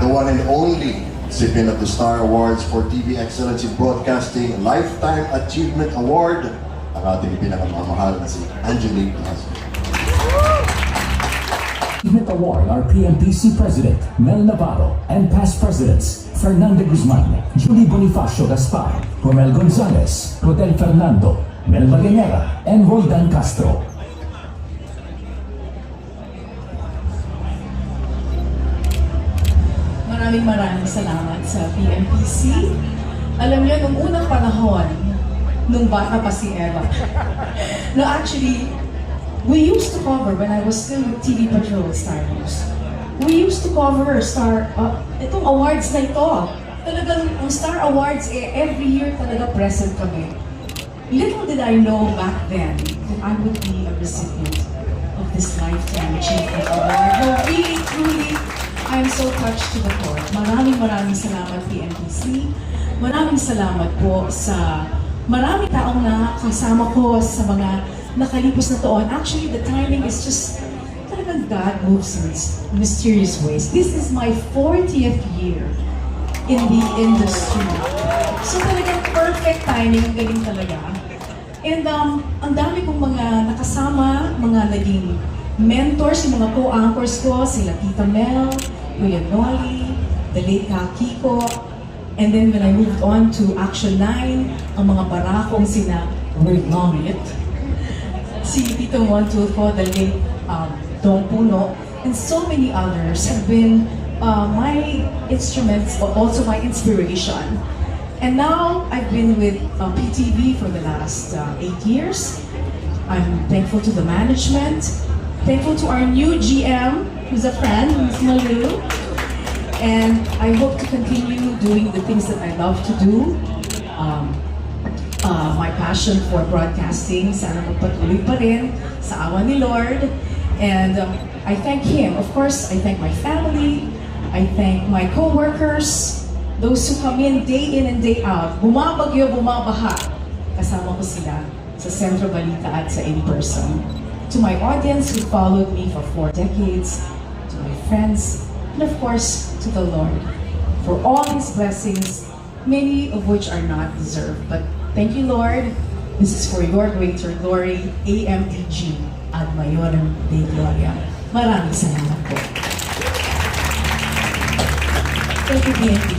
the one and only recipient of the Star Awards for TV Excellence in Broadcasting Lifetime Achievement Award, ang ating pinakamamahal na si Angelique Lazo. Achievement Award are PMPC President Mel Navarro and past presidents Fernando Guzman, Julie Bonifacio Gaspar, Romel Gonzalez, Rodel Fernando, Mel Maganera, and Roldan Castro. Maraming salamat sa PMPC. Alam niyo, nung unang panahon, nung bata pa si Eva, no, actually, we used to cover, when I was still with TV Patrol Star News, we used to cover itong awards na ito. Talagang ang Star Awards, every year talaga present kami. Little did I know back then that I would be a recipient of this Lifetime Achievement Award. No, really, truly, I'm so touched to the core. Maraming salamat PMPC. Maraming salamat po sa maraming taong na kasama ko sa mga nakalipos na taon. Actually, the timing is just talagang God moves in mysterious ways. This is my 40th year in the industry. So talagang perfect timing, ang galing talaga. And ang dami kong mga nakasama, mga naging mentors, yung mga co-anchors ko, sila Tita Mel, Kuya Noli, the late Kiko, and then when I moved on to Action 9, ang mga barakong sina Word Longit, si Tito Montulfo, the late Don Puno, and so many others have been my instruments, but also my inspiration. And now, I've been with PTV for the last 8 years. I'm thankful to the management, thankful to our new GM, who's a friend, Ms. Malu. And I hope to continue doing the things that I love to do. My passion for broadcasting, sana magpatuloy pa rin sa awa ni Lord. And I thank Him. Of course, I thank my family. I thank my co-workers, those who come in and day out. Bumabagyo, bumabaha. Kasama ko sila sa Centro Balita at sa in-person. To my audience who followed me for 4 decades, to my friends, and of course, to the Lord for all His blessings, many of which are not deserved. But thank you, Lord. This is for your greater glory, AMDG, Ad Maiorem Dei Gloria. Maraming salamat po. Thank you, BNP.